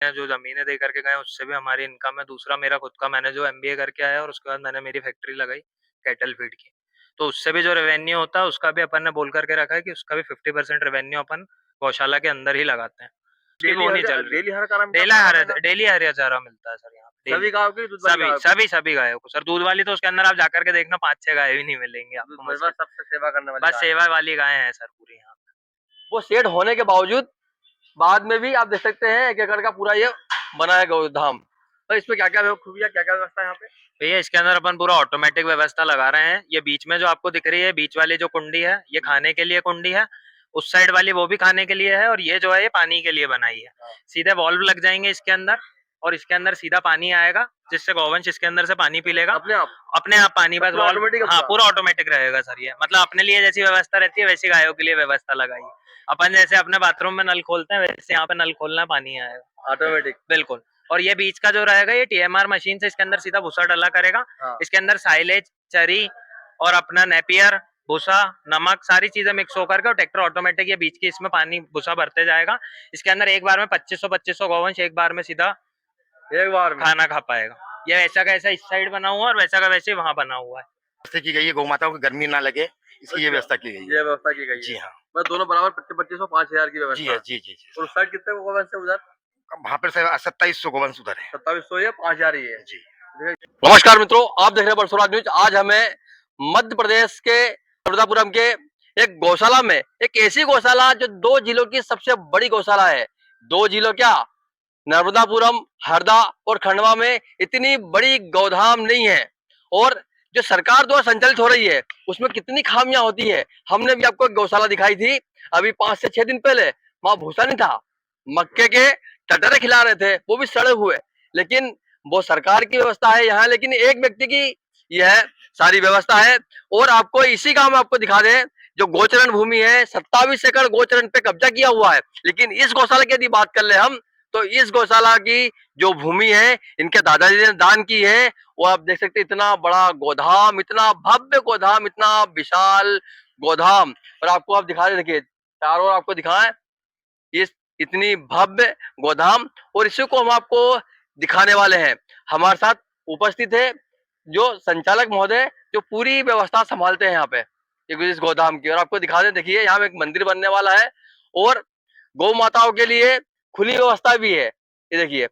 जो ज़मीनें दे करके गए उससे भी हमारी इनकम है। दूसरा मेरा खुद का, मैंने जो एमबीए करके आया और उसके बाद मैंने मेरी फैक्ट्री लगाई कैटल फीड की। तो उससे भी जो रेवेन्यू होता है उसका भी अपन ने बोल करके रखा है कि उसका भी 50% रेवेन्यू अपन गौशाला के अंदर ही लगाते हैं। उसकी भी वो नहीं चल रही। डेली हरा चारा मिलता है आपको? डेली हरा चारा मिलता है सर यहाँ पे डेली। सभी गाँव की दूध वाली सभी गायों की? सभी सभी गायों को सर। दूध वाली तो उसके अंदर आप जाकर के देखना 5-6 गाय भी नहीं मिलेंगी आपको बस मुश्किल। सबसे सेवा करने वाली बस गाय है। सेवा वाली गाय है सर पूरी यहाँ पे। वो शेड होने के बावजूद बाद में भी आप देख सकते हैं 1 एकड़ का पूरा ये बना है गोधाम। तो इसमें क्या क्या खूबियाँ, क्या क्या व्यवस्था है यहाँ पे? भैया इसके अंदर अपन पूरा ऑटोमेटिक व्यवस्था लगा रहे हैं। ये बीच में जो आपको दिख रही है, बीच वाली जो कुंडी है, ये खाने के लिए कुंडी है। उस साइड वाली वो भी खाने के लिए है और ये जो है ये पानी के लिए बनाई है। सीधे वॉल्व लग जाएंगे इसके अंदर और इसके अंदर सीधा पानी आएगा जिससे गौवंश इसके अंदर से पानी पी लेगा अपने आप? अपने आप पानी। बस वॉल्व, ऑटोमेटिक है हाँ पूरा? पूरा ऑटोमेटिक रहेगा सर। ये मतलब अपने लिए जैसी व्यवस्था रहती है वैसी गायों के लिए व्यवस्था लगाई है। अपन जैसे अपने बाथरूम में नल खोलते हैं वैसे यहाँ पे नल खोलना, पानी आएगा ऑटोमेटिक? बिल्कुल। और ये बीच का जो रहेगा ये टीएमआर मशीन से इसके अंदर सीधा भूसा डला करेगा। हाँ। इसके अंदर साइलेज, चरी और अपना नेपियर, भूसा, नमक सारी चीजें मिक्स होकर के और ट्रैक्टर ऑटोमेटिक ये बीच की इसमें पानी भूसा भरते जाएगा। इसके अंदर एक बार में 2500 गौवंश एक बार में सीधा एक बार में खाना खा पाएगा। ये वैसा का ऐसा इस साइड बना हुआ है और वैसा का वैसे वहां बना हुआ है। व्यवस्था की गई है, गौ माताओं को गर्मी ना लगे इसकी ये व्यवस्था की गई है। ये व्यवस्था की गई जी है? हाँ। बस दोनों बराबर 2500 5000 की जी व्यवस्था है, है। जी जी जी। और उस साइड कितने गोवंश है उधर? वहाँ पर 2700 गोवंश उधर है। 2700 या 5000 ही है? जी। नमस्कार मित्रों, आप देख रहे हैं बरसोराज न्यूज। आज हमें मध्य प्रदेश के नर्मदापुरम के एक गौशाला में, एक ऐसी गौशाला जो 2 जिलों की सबसे बड़ी गौशाला है। 2 जिलों क्या, नर्मदापुरम, हरदा और खंडवा में इतनी बड़ी गौधाम नहीं है। और जो सरकार द्वारा संचालित हो रही है उसमें कितनी खामियां होती है। हमने भी आपको एक गौशाला दिखाई थी अभी 5 से 6 दिन पहले। वहां भूसा नहीं था, मक्के के टटरे खिला रहे थे, वो भी सड़े हुए। लेकिन वो सरकार की व्यवस्था है यहाँ, लेकिन एक व्यक्ति की यह सारी व्यवस्था है। और आपको इसी गांव में आपको दिखा दें, जो गोचरण भूमि है 27 एकड़ गोचरण पे कब्जा किया हुआ है। लेकिन इस गौशाला की यदि बात कर ले हम, तो इस गौशाला की जो भूमि है इनके दादाजी ने दान की है। वो आप देख सकते हैं, इतना बड़ा गोधाम, इतना भव्य गोधाम, इतना विशाल गोधाम। और आपको आप दिखा दे, देखिए चारों ओर आपको दिखाएं इस इतनी भव्य गोधाम। और इसी को हम आपको दिखाने वाले हैं। हमारे साथ उपस्थित है जो संचालक महोदय, जो पूरी व्यवस्था संभालते हैं यहाँ पे इस गोदाम की। और आपको दिखा दें, देखिए यहाँ पे एक मंदिर बनने वाला है और गौ माताओं के लिए खुली व्यवस्था भी है। ये देखिए,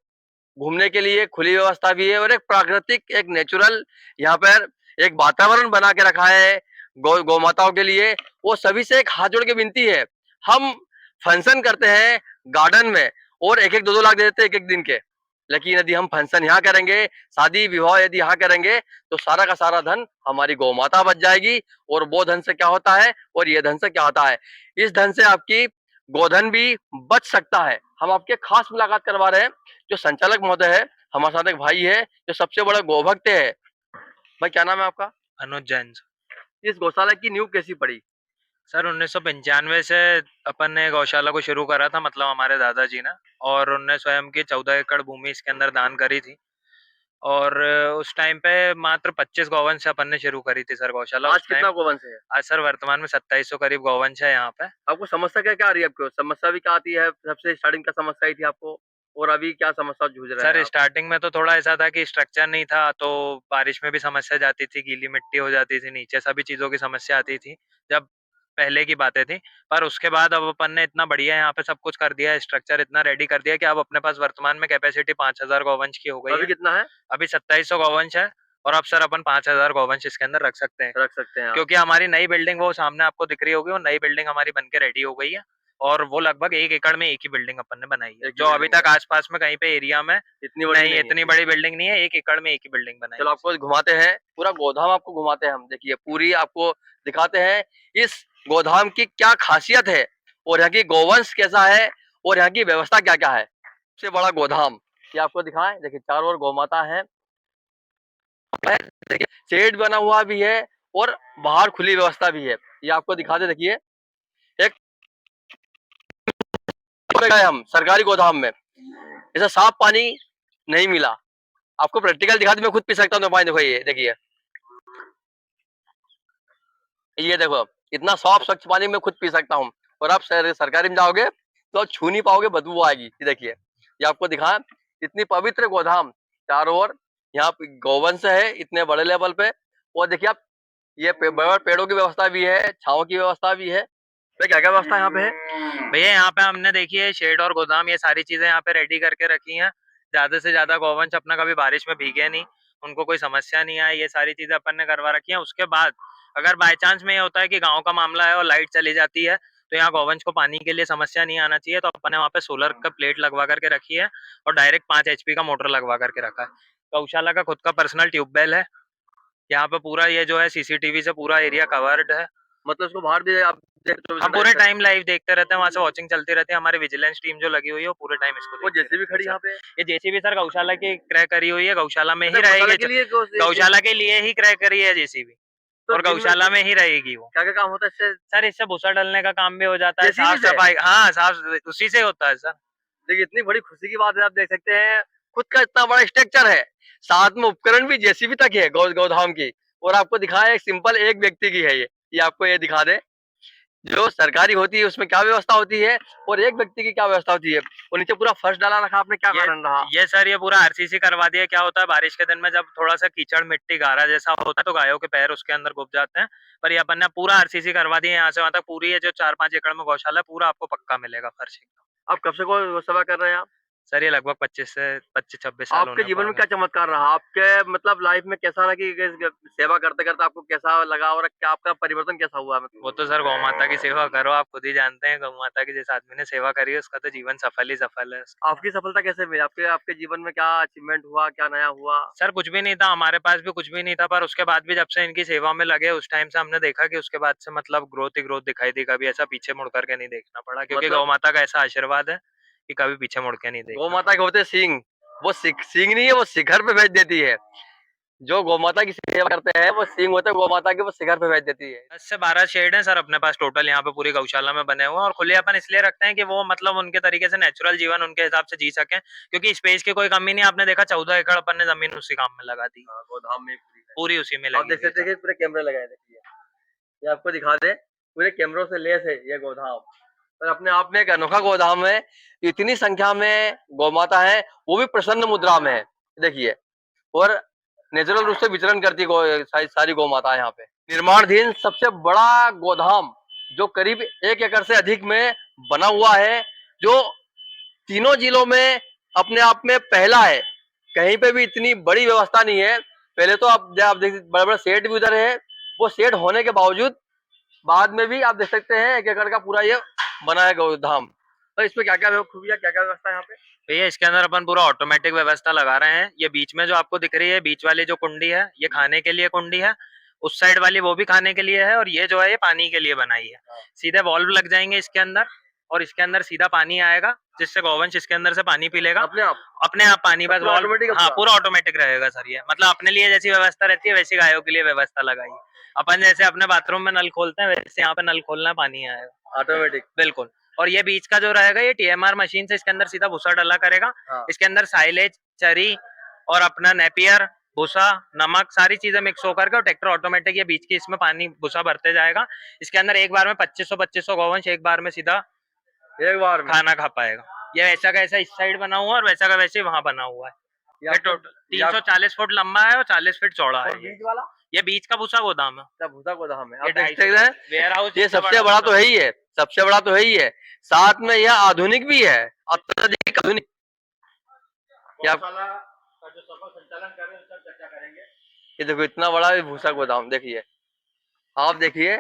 घूमने के लिए खुली व्यवस्था भी है और एक प्राकृतिक, एक नेचुरल यहाँ पर एक वातावरण बना के रखा है गौ माताओं के लिए। वो सभी से एक हाथ जोड़ के विनती है, हम फंक्शन करते हैं गार्डन में और 1-1 2-2 लाख दे देते हैं 1-1 दिन के। लेकिन यदि हम फंक्शन यहाँ करेंगे, शादी विवाह यदि यहाँ करेंगे, तो सारा का सारा धन हमारी गौ माता बच जाएगी। और वो धन से क्या होता है और ये धन से क्या होता है, इस धन से आपकी गोधन भी बच सकता है। हम आपके खास मुलाकात करवा रहे हैं, जो संचालक महोदय है, हमारे साथ एक भाई है जो सबसे बड़ा गौभक्त है। भाई क्या नाम है आपका? अनुज जैन। इस गौशाला की नींव कैसी पड़ी? सर 1995 से अपन ने गौशाला को शुरू करा था, मतलब हमारे दादाजी ने। और उनने स्वयं की 14 एकड़ भूमि इसके अंदर दान करी थी। और उस टाइम पे मात्र 25 गौवंश से अपन ने शुरू करी थी सर गौशाला आज उस टाइम। कितना गोवंश है? आज सर वर्तमान में 2700 करीब गौवंश है यहाँ पे। आपको समस्या क्या क्या आ रही है? आपको समस्या भी क्या आती है? सबसे स्टार्टिंग क्या समस्या आई थी आपको, और अभी क्या समस्या जूझ रहे हैं सर आप? स्टार्टिंग में तो थोड़ा ऐसा था कि स्ट्रक्चर नहीं था, तो बारिश में भी समस्या जाती थी, गीली मिट्टी हो जाती थी नीचे, सभी चीजों की समस्या आती थी जब पहले की बातें थी। पर उसके बाद अब अपन ने इतना बढ़िया यहाँ पे सब कुछ कर दिया है, स्ट्रक्चर इतना रेडी कर दिया कि अब अपने पास वर्तमान में कैपेसिटी 5000 गौवंश की हो गई अभी है। कितना है? अभी 2700 गौवंश है। और अब सर अपन 5000 गौवंश इसके अंदर रख सकते हैं, रख सकते हैं आप? क्योंकि हमारी नई बिल्डिंग वो सामने आपको दिख रही होगी, वो नई बिल्डिंग हमारी बनके रेडी हो गई है। और वो लगभग 1 एकड़ में एक ही बिल्डिंग अपन ने बनाई है, जो अभी तक आसपास में कहीं पे एरिया में इतनी बड़ी नहीं, इतनी बड़ी बिल्डिंग नहीं है। 1 एकड़ में एक ही बिल्डिंग बनाई चलो है। आपको घुमाते हैं, पूरा गोधाम आपको घुमाते हैं हम। देखिए पूरी आपको दिखाते हैं इस गोधाम की क्या खासियत है और यहाँ की गौवंश कैसा है और यहाँ की व्यवस्था क्या क्या है। सबसे बड़ा गोधाम ये आपको दिखाएं। देखिए चारों ओर गौमाता है, देखिए शेड बना हुआ भी है और बाहर खुली व्यवस्था भी है। ये आपको दिखा दे, देखिए एक गए हम सरकारी गोदाम में, ऐसा साफ पानी नहीं मिला। आपको प्रैक्टिकल दिखा दे, मैं खुद पी सकता हूँ तो पानी। देखो ये देखिए, ये देखो इतना साफ स्वच्छ पानी मैं खुद पी सकता हूँ। और आप सरकारी में जाओगे तो छू नहीं पाओगे, बदबू आएगी। ये देखिए ये आपको दिखाएं, इतनी पवित्र गोधाम, चारों ओर यहाँ पे गौवंश है इतने बड़े लेवल पे। और देखिए आप, ये बड़े बड़े पेड़ों की व्यवस्था भी है, छांव की व्यवस्था भी है। तो क्या क्या व्यवस्था यहाँ पे है भैया? यहाँ पे हमने देखिए शेड और गोदाम ये सारी चीजें यहाँ पे रेडी करके रखी हैं। ज्यादा से ज्यादा गौवंश अपना कभी बारिश में भीगे नहीं, उनको कोई समस्या नहीं आए, ये सारी चीजें अपन ने करवा रखी है। उसके बाद अगर बाय चांस में ये होता है कि गांव का मामला है और लाइट चली जाती है, तो यहाँ गौवंश को पानी के लिए समस्या नहीं आना चाहिए, तो अपन ने वहाँ पे सोलर का प्लेट लगवा करके रखी है और डायरेक्ट 5 HP का मोटर लगवा करके रखा है। गौशाला का खुद का पर्सनल ट्यूबवेल है। यहाँ पे पूरा ये जो है CCTV से पूरा एरिया कवर्ड है। मतलब उसको बाहर भी आप देखते हो? हम पूरे टाइम लाइव देखते रहते हैं, वहाँ से वॉचिंग चलती रहती है। हमारी विजिलेंस टीम जो लगी हुई है वो पूरे टाइम इसको वो देखती जेसीबी रहती है खड़ी सर। यहाँ पे? ये जेसीबी सर गौशाला की क्रय करी हुई है, गौशाला में ही अच्छा, गौशाला रहेगी। के लिए गौशाला के लिए ही क्रय करी है जेसीबी, तो और गौशाला में ही रहेगी वो। क्या क्या काम होता है इससे? सर इससे भूसा डालने का काम भी हो जाता है, जेसीबी साफ से? सफाई, हाँ साफ उसी से होता है सर। देखिए इतनी बड़ी खुशी की बात है, आप देख सकते हैं खुद का इतना बड़ा स्ट्रक्चर है, साथ में उपकरण भी जेसीबी तक है गौधाम की। और आपको दिखाया एक सिंपल एक व्यक्ति की है ये आपको ये दिखा दे, जो सरकारी होती है उसमें क्या व्यवस्था होती है और एक व्यक्ति की क्या व्यवस्था होती है। और नीचे पूरा फर्श डाला रखा आपने, क्या कारण रहा? ये सर ये पूरा RCC करवा दिया। क्या होता है बारिश के दिन में जब थोड़ा सा कीचड़ मिट्टी गारा जैसा होता है तो गायों के पैर उसके अंदर घुस जाते हैं, पर ये अपन ने पूरा RCC करवा दिया। यहाँ से वहां तक पूरी ये जो 4-5 एकड़ में गौशाला है पूरा आपको पक्का मिलेगा फर्श एकदम। आप कब से को सेवा कर रहे हैं आप? सर ये लगभग 25 से 26 साल आपके होने को जीवन आ में गए। क्या चमत्कार रहा? आपके मतलब लाइफ में कैसा रहा कि सेवा करते करते आपको कैसा लगा और क्या आपका परिवर्तन कैसा हुआ? वो तो सर गौ माता की सेवा करो, आप खुद ही जानते हैं। गौ माता की जिस आदमी ने सेवा करी है उसका तो जीवन सफल ही सफल है। आपकी सफलता कैसे मिली? आपके आपके जीवन में क्या अचीवमेंट हुआ, क्या नया हुआ? सर कुछ भी नहीं था, हमारे पास भी कुछ भी नहीं था, पर उसके बाद भी जब से इनकी सेवा में लगे उस टाइम से हमने देखा कि उसके बाद से मतलब ग्रोथ ही ग्रोथ दिखाई दी। कभी ऐसा पीछे मुड़ करके नहीं देखना पड़ा, क्योंकि गौ मतलब माता का ऐसा आशीर्वाद है कि कभी पीछे मुड़ के नहीं गौ देखना माता पड़ा। के होते सींग, वो सींग नहीं है, वो शिखर पे भेज देती है। जो गौ माता की सेवा करते हैं वो सींग होते हैं गौ माता के, वो शिखर पे भेज देती है। 10 से 12 शेड है सर अपने पास टोटल यहाँ पे पूरी गौशाला में बने हुए हैं, और खुले अपन इसलिए रखते हैं कि वो मतलब उनके तरीके से नेचुरल जीवन उनके हिसाब से जी सके, क्योंकि स्पेस की कोई कमी नहीं। आपने देखा 14 एकड़ अपन ने जमीन उसी काम में लगा दी, गोधाम में पूरी है। पूरी उसी में आप लगी देख हुई है सकते हैं सर। कि पूरे कैमरे लगाए, देखिए ये आपको दिखा दे, पूरे कैमरों से लेस है ये गोधाम। और अपने आप में एक अनोखा गोधाम है, इतनी संख्या में गौ माता है, वो भी प्रसन्न मुद्रा में है देखिए। और नेचुरल रूप से विचरण करती सारी गौ माता यहाँ पे। निर्माणाधीन सबसे बड़ा गोधाम जो करीब 1 एकड़ से अधिक में बना हुआ है, जो तीनों जिलों में अपने आप में पहला है। कहीं पे भी इतनी बड़ी व्यवस्था नहीं है। पहले तो आप देख बड़े बड़े शेड भी उधर है, वो शेड होने के बावजूद बाद में भी आप देख सकते हैं 1 एकड़ का पूरा ये बना है गोधाम। तो इसमें क्या क्या खूबियां, क्या क्या व्यवस्था है यहाँ पे? भैया इसके अंदर अपन पूरा ऑटोमेटिक व्यवस्था लगा रहे हैं। ये बीच में जो आपको दिख रही है, बीच वाली जो कुंडी है ये खाने के लिए कुंडी है, उस साइड वाली वो भी खाने के लिए है, और ये जो है ये पानी के लिए बनाई है। सीधे वॉल्व लग जाएंगे इसके अंदर, और इसके अंदर सीधा पानी आएगा, जिससे गौवंश इसके अंदर से पानी पी लेगा अपने आप अपने आप पानी। बस वॉल्व, ऑटोमेटिक? हाँ पूरा ऑटोमेटिक रहेगा सर। ये मतलब अपने लिए जैसी व्यवस्था रहती है वैसी गायों के लिए व्यवस्था लगाई है। अपन जैसे अपने बाथरूम में नल खोलते हैं वैसे यहाँ पे नल खोलना, पानी आएगा ऑटोमेटिक। बिल्कुल। और ये बीच का जो रहेगा ये TMR मशीन से इसके अंदर सीधा भूसा डाला करेगा। हाँ। इसके अंदर साइलेज, चरी और अपना नेपियर, भूसा, नमक सारी चीजें मिक्स होकर के, और ट्रैक्टर ऑटोमेटिक ये बीच की इसमें पानी भूसा भरते जाएगा। इसके अंदर एक बार में 2500 गौवंश एक बार में सीधा एक बार में खाना खा पाएगा। ये वैसा का ऐसा इस साइड बना हुआ है और वैसा का वैसे वहां बना हुआ है। ये टोटल 340 फुट लंबा है और 40 फीट चौड़ा है। बीच वाला ये बीच का भूसा गोदाम है। भूसा गोदाम है, ये आप देख 250 सकते हैं। वेयर हाउस ये सबसे बड़ा तो है ही है, सबसे बड़ा तो है ही है, साथ में यह आधुनिक भी है, अत्यधिक आधुनिक। क्या का जो सफल संचालन कर रहे हैं उसका चर्चा करेंगे। ये देखो इतना बड़ा भूसा गोदाम, देखिए आप देखिए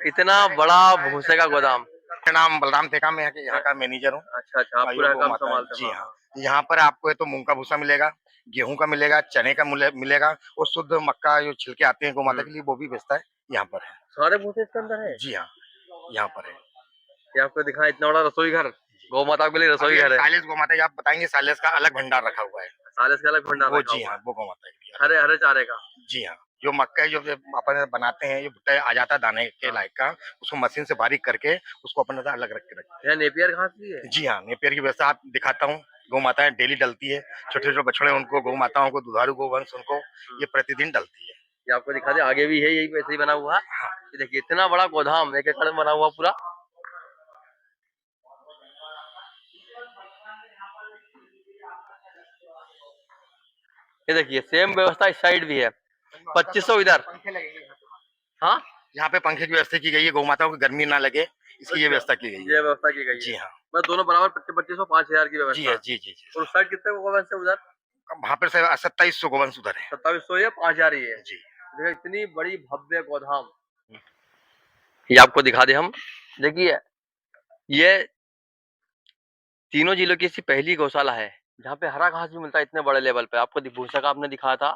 इतना बड़ा भूसे का गोदाम। मेरा नाम बलराम टेका, मैं यहाँ का मैनेजर हूँ। अच्छा अच्छा, आप पूरा काम संभालते जी हैं? हाँ। यहाँ पर आपको तो मूंग का भूसा मिलेगा, गेहूं का मिलेगा, चने का मिलेगा, और शुद्ध मक्का जो छिलके आते हैं गौ माता के लिए वो भी बेचता है, यहाँ पर है। सारे भूसे इसके अंदर है? जी हाँ, यहाँ पर है। ये आपको दिखा इतना बड़ा रसोई घर, गौ माता के लिए रसोई घर है। साइलेज गौ माता, आप बताएंगे साइलेज का अलग भंडार रखा हुआ है। सालिस का अलग भंडार वो रखा जी हुआ हाँ, है। वो गौ माता के लिए। हरे हरे चारे का? जी हाँ, जो मक्का जो अपन बनाते हैं, जो भुट्टा आ जाता है दाने के लायक का, उसको मशीन से बारीक करके उसको अपन अलग रख के रखते यहाँ नेपियर घास भी है? हैं। जी हाँ, नेपियर की व्यवस्था आप दिखाता हूँ। गौ माताएं डेली डलती है, छोटे छोटे बछड़े उनको, गौ माताओं को, दुधारू गोवंश उनको ये प्रतिदिन डलती है। ये आपको दिखा दे, आगे भी है यही वैसे ही बना हुआ। ये देखिए इतना बड़ा गोदाम 1 एकड़ में बना हुआ पूरा। ये देखिए सेम व्यवस्था इस साइड भी है, 2500 इधर। पंखे लगेंगे हाँ, यहाँ पे, पंखे की व्यवस्था की गई है, गौ माताओं को गर्मी ना लगे, इसकी ये अच्छा, व्यवस्था की गई ये है। व्यवस्था की गई जी है। हाँ। बस दोनों बराबर 2500 5000 की जी व्यवस्था है। है। जी जी जी। और उस साइड कितने को गोवंश है उधर? वहाँ पर से 2700 गोवंश उधर है। 2700 या 5000 ही है। जी। देखिए इतनी बड़ी भव्य गोधाम, ये आपको दिखा दे हम। देखिए ये तीनों जिलों की ऐसी पहली गौशाला है जहाँ पे हरा घास भी मिलता है इतने बड़े लेवल पे। आपको भूसा का आपने दिखाया था,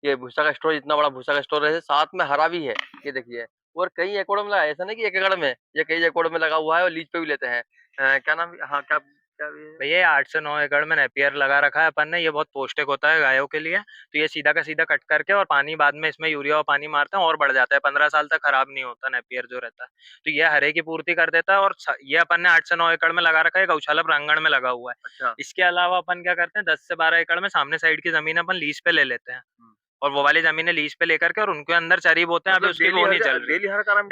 ये भूसा का स्टोर, इतना बड़ा भूसा का स्टोर है, साथ में हरा भी है। ये देखिए, और कई एकड़ में लगा है, ऐसा नहीं कि एक एकड़ में, ये कई एकड़ में लगा हुआ है और लीज पे भी लेते हैं। क्या नाम, हाँ क्या क्या भी है? भैया ये 8 से 9 एकड़ में नेपियर लगा रखा है अपन ने। ये बहुत पौष्टिक होता है गायों के लिए। तो ये सीधा का सीधा कट करके और पानी बाद में इसमें यूरिया और पानी मारते हैं और बढ़ जाता है, 15 साल तक खराब नहीं होता नेपियर जो रहता है। तो ये हरे की पूर्ति कर देता है। और ये अपन ने 8 से 9 एकड़ में लगा रखा है, गौशाला प्रांगण में लगा हुआ है। अच्छा। इसके अलावा अपन क्या करते हैं, 10 से 12 एकड़ में सामने साइड की जमीन अपन लीज पे ले लेते हैं। और वो वाली जमीनें लीज पे लेकर के और उनके अंदर चरी बोते हैं। अभी मतलब उसकी वो नहीं चल रही। डेली हर काम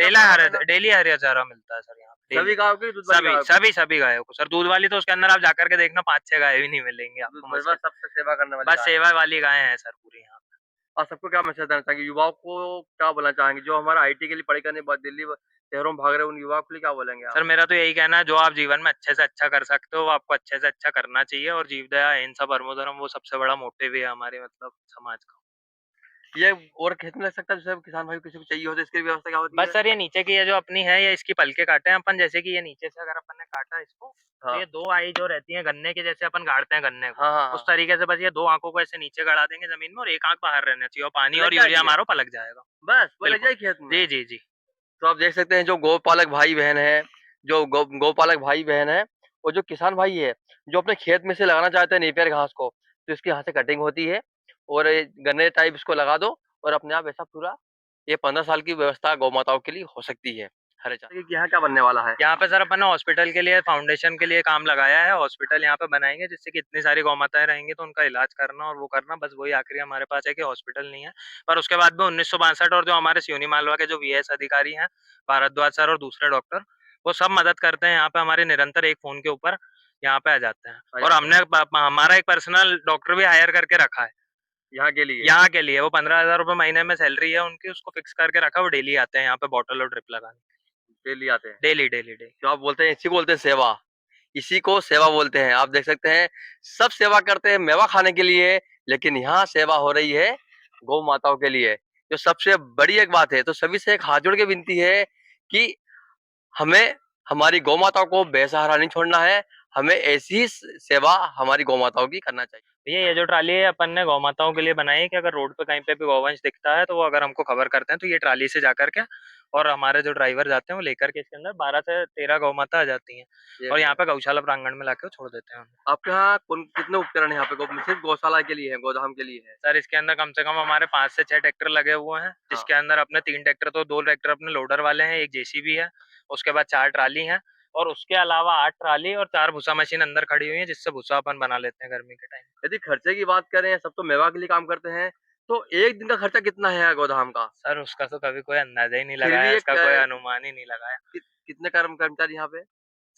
डेली हरिया चारा मिलता है सर यहाँ पे, सभी डेली। गाँव की दूध वाली सभी गाँव की? सभी सभी गायों को सर। दूध वाली तो उसके अंदर आप जाकर के देखना 5-6 गाय भी नहीं मिलेंगी दूध आपको वाली मुश्किल। बस सबसे सेवा करने वाली बस गाय है। सेवा वाली गाय हैं सर पूरी यहाँ पे। और सबको क्या मैसेज देना चाहेंगे, युवाओं को क्या बोलना चाहेंगे जो हमारा आईटी के लिए पढ़ाई करने बाद दिल्ली शहरों में भाग रहे हैं, उन युवाओं के लिए क्या बोलेंगे आप? सर मेरा तो यही कहना है, जो आप जीवन में अच्छे से अच्छा कर सकते हो वो आपको अच्छे से अच्छा करना चाहिए। और जीव दया अहिंसा परमो धर्म वो सबसे बड़ा मोटिव है हमारे मतलब समाज का। ये और खेत में लग सकता है, जैसे किसान भाई को किसी को चाहिए हो तो इसकी व्यवस्था क्या होती बस है? सर ये नीचे की ये जो अपनी है, ये इसकी पलके काटे हैं अपन। जैसे कि ये नीचे से अगर अपन ने काटा इसको, तो हाँ ये 2 आई जो रहती है गन्ने के जैसे अपन गाड़ते हैं गन्ने को, हाँ हाँ उस हाँ। तरीके से बस ये 2 आंखों को ऐसे नीचे गड़ा देंगे जमीन में और एक आंख बाहर रहना चाहिए और पानी लग और यूरिया जाएगी ये? मारो पलक जाएगा। बस वो लग बिल्कुल। जाए खेत में? जी जी जी। तो आप देख सकते हैं जो गौपालक भाई बहन है, जो गौपालक भाई बहन है, और जो किसान भाई है, जो अपने खेत में से लगाना चाहते हैं नेपियर घास को, तो इसकी यहाँ से कटिंग होती है और ये गन्ने टाइप इसको लगा दो और अपने आप ऐसा पूरा ये 15 साल की व्यवस्था गौ माताओं के लिए हो सकती है। हरे चारे की यहाँ क्या बनने वाला है? यहाँ पे सर अपन ने हॉस्पिटल के लिए फाउंडेशन के लिए काम लगाया है। हॉस्पिटल यहाँ पे बनाएंगे जिससे कि इतनी सारी गौ माताएं रहेंगी तो उनका इलाज करना और वो करना, बस वही आखिरी हमारे पास है कि हॉस्पिटल नहीं है। पर उसके बाद में 1962 और जो हमारे सिवनी मालवा के जो वीएस अधिकारी हैं, भारद्वाज सर और दूसरे डॉक्टर, वो सब मदद करते हैं यहाँ पे हमारे। निरंतर एक फोन के ऊपर यहाँ पे आ जाते हैं। और हमने हमारा एक पर्सनल डॉक्टर भी हायर करके रखा है यहाँ के लिए? यहाँ के लिए। वो 15,000 रुपए महीने में सैलरी है उनकी, उसको फिक्स करके रखा। वो डेली आते हैं यहाँ पे बॉटल और ड्रिप लगाने, डेली आते हैं? Daily daily daily. जो आप बोलते हैं, इसी को बोलते हैं सेवा, इसी को सेवा बोलते हैं। आप देख सकते हैं सब सेवा करते हैं मेवा खाने के लिए, लेकिन यहाँ सेवा हो रही है गौ माताओं के लिए, जो सबसे बड़ी एक बात है। तो सभी से एक हाथ जोड़ के विनती है कि हमें हमारी गौ माताओं को बेसहारा नहीं छोड़ना है, हमें ऐसी ही सेवा हमारी गौ माताओं की करना चाहिए। भैया ये जो ट्राली है अपन ने गौ माताओं के लिए बनाई है कि अगर रोड पे कहीं पे भी गौवंश दिखता है तो वो अगर हमको खबर करते हैं तो ये ट्राली से जाकर के और हमारे जो ड्राइवर जाते हैं वो लेकर के इसके अंदर 12 से 13 गौ माता आ जाती हैं और यहाँ पे गौशाला प्रांगण में लाके वो छोड़ देते हैं उन्हें। आपके यहाँ कितने उपकरण है यहाँ पे? सिर्फ गौशाला के लिए है, गोधाम के लिए है? सर इसके अंदर कम से कम हमारे 5 से 6 ट्रैक्टर लगे हुए हैं, जिसके अंदर अपने 3 ट्रैक्टर, तो 2 ट्रैक्टर अपने लोडर वाले हैं, एक जेसीबी है, उसके बाद 4 ट्राली हैं और उसके अलावा 8 ट्राली और 4 भूसा मशीन अंदर खड़ी हुई है जिससे भूसा अपन बना लेते हैं गर्मी के टाइम। यदि खर्चे की बात करें, सब तो मेवा के लिए काम करते हैं, तो एक दिन का खर्चा कितना है गोदाम का? सर उसका तो कभी कोई अंदाजा ही नहीं फिर भी लगाया, एक इसका कोई अनुमान ही नहीं लगाया। कितने कर्मचारी यहाँ पे?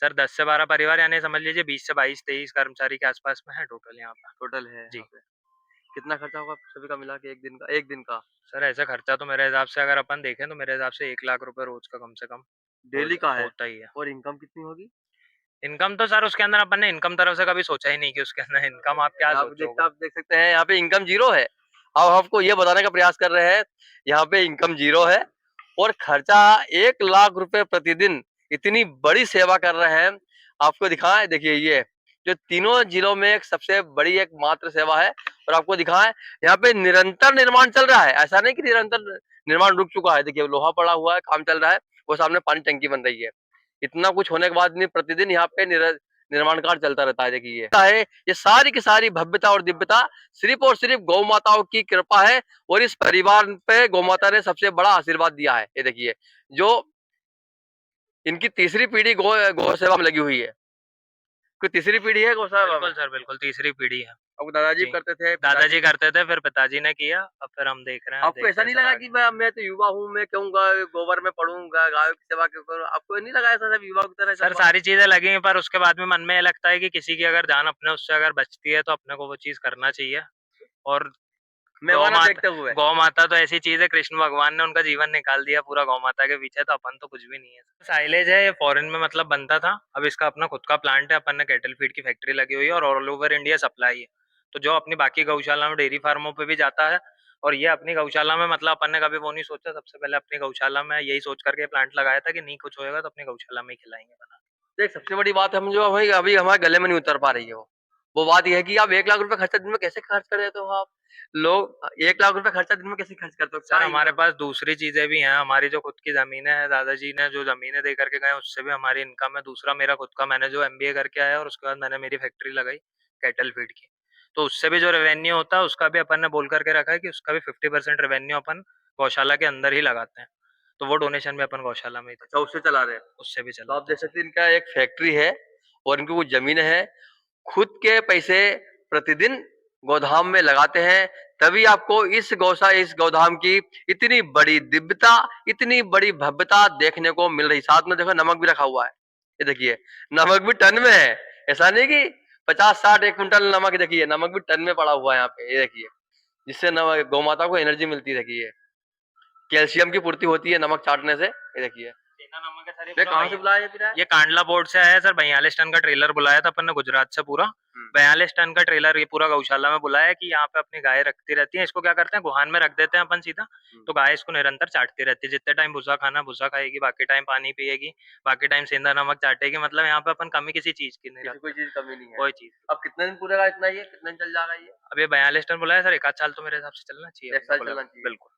सर 10 से 12 परिवार, यानी समझ लीजिए 20 से 22-23 कर्मचारी के आसपास में है टोटल यहाँ पे। टोटल है जी। यहाँ पे? कितना खर्चा होगा सभी का मिला के एक दिन का? सर ऐसा खर्चा तो मेरे हिसाब से अगर अपन देखें तो मेरे हिसाब से 1 लाख रुपए रोज का कम से कम डेली का है? होता ही है। और इनकम कितनी होगी? इनकम तो सर उसके अंदर अपन ने इनकम तरफ से कभी सोचा ही नहीं कि उसके अंदर इनकम आप क्या सोचोगे। आप देख सकते हैं यहाँ पे इनकम जीरो है। अब आपको ये बताने का प्रयास कर रहे हैं, यहाँ पे इनकम जीरो है और खर्चा 1 लाख रुपए प्रतिदिन। इतनी बड़ी सेवा कर रहे हैं, आपको दिखाएं। देखिए ये जो तीनों जिलों में एक सबसे बड़ी एक मात्र सेवा है और आपको दिखाएं यहाँ पे निरंतर निर्माण चल रहा है। ऐसा नहीं कि निरंतर निर्माण रुक चुका है। देखिए लोहा पड़ा हुआ है, काम चल रहा है, वो सामने पानी टंकी बन रही है। इतना कुछ होने के बाद भी प्रतिदिन यहाँ पे निर्माण कार्य चलता रहता है। देखिए ये सारी की सारी भव्यता और दिव्यता सिर्फ और सिर्फ गौ माताओं की कृपा है और इस परिवार पे गौ माता ने सबसे बड़ा आशीर्वाद दिया है। ये देखिए जो इनकी तीसरी पीढ़ी गौ सेवा में लगी हुई है। कोई तीसरी पीढ़ी है गौ सेवा में? बिल्कुल सर बिल्कुल, तीसरी पीढ़ी है। अब दादाजी जी। करते थे, दादाजी करते थे, फिर पिताजी ने किया, अब फिर हम देख रहे हैं। आपको ऐसा नहीं लगा कि मैं तो युवा हूँ, मैं कहूँगा गोबर में पढ़ूंगा, गायों की सेवा क्यों करूँ? आपको नहीं लगा ऐसा सब युवा की तरह? सर सारी चीजें लगी हैं पर उसके बाद में मन में ये लगता है कि किसी की अगर जान अपने उससे अगर बचती है तो अपने को वो चीज करना चाहिए। और मेहमाना माता देखते हुए। गौ माता तो ऐसी चीज है, कृष्ण भगवान ने उनका जीवन निकाल दिया पूरा गौ माता के पीछे, तो अपन तो कुछ भी नहीं है। साइलेज है, ये फॉरेन में मतलब बनता था, अब इसका अपना खुद का प्लांट है, अपन ने कैटल फीड की फैक्ट्री लगी हुई है और ऑल ओवर इंडिया सप्लाई है। तो जो अपनी बाकी गौशाला में डेयरी फार्मों पे भी जाता है, और ये अपनी गौशाला में मतलब अपन ने कभी वो नहीं सोचा, सबसे पहले अपनी गौशाला में यही सोच करके प्लांट लगाया था कि नहीं कुछ होएगा तो अपनी गौशाला में ही खिलाएंगे बना। देख सबसे बड़ी बात हम जो हमें अभी हमारे गले में नहीं उतर पा रही है वो बात यह है कि आप 1 लाख रुपए खर्चा दिन में कैसे खर्च कर देते हो आप? लोग 1 लाख रुपए खर्चा दिन में कैसे खर्च करते हो? सर हमारे पास दूसरी चीजें भी हैं, हमारी जो खुद की जमीनें हैं, दादाजी ने जो जमीनें दे करके गए उससे भी हमारी इनकम है। दूसरा मेरा खुद का, मैंने जो एमबीए करके आया और उसके बाद मैंने मेरी फैक्ट्री लगाई कैटल फीड की, तो उससे भी जो रेवेन्यू होता है उसका भी अपन ने बोल करके रखा है कि उसका भी 50% रेवेन्यू अपन गौशाला के अंदर ही लगाते हैं। तो वो डोनेशन भी अपन गौशाला में ही अच्छा उससे चला रहे हैं। उससे भी तो आप चलाते देख हैं। सकते हैं इनका एक फैक्ट्री है और इनकी कुछ जमीनें हैं, खुद के पैसे प्रतिदिन गोधाम में लगाते हैं, तभी आपको इस गोधाम की इतनी बड़ी दिव्यता, इतनी बड़ी भव्यता देखने को मिल रही। साथ में देखो नमक भी रखा हुआ है, ये देखिए नमक भी टन में है, ऐसा नहीं कि 50-60 एक कुंटल नमक, देखिए नमक भी टन में पड़ा हुआ है यहाँ पे, ये देखिए जिससे गौ माता को एनर्जी मिलती है। देखिए कैल्शियम की पूर्ति होती है नमक चाटने से, ये देखिए। सेना नमक है सर, ये ये पूरा कहाँ से बुलाया फिर है? ये कांडला पोर्ट से आया है सर। 42 टन का ट्रेलर बुलाया था अपन ने गुजरात से पूरा। 42 टन का ट्रेलर ये पूरा गौशाला में बुलाया है कि यहाँ पे अपनी गाय रखती रहती है। इसको क्या करते हैं, गुहान में रख देते हैं अपन सीधा, तो गाय इसको निरंतर चाटती रहती है। जितने टाइम भूसा खाना भूसा खाएगी, बाकी टाइम पानी पिएगी, बाकी टाइम सेंधा नमक चाटेगी। मतलब यहाँ पे अपन कमी किसी चीज की नहीं किसी कोई रखते, चीज कमी नहीं है। कोई चीज। अब कितने दिन पूरेगा इतना, ये कितने दिन चल जाएगा ये? अब ये 42 टन बुलाया सर, 1 आध साल तो मेरे हिसाब से चलना चाहिए 1 साल अपने को चलना लगा। चाहिए। बिल्कुल।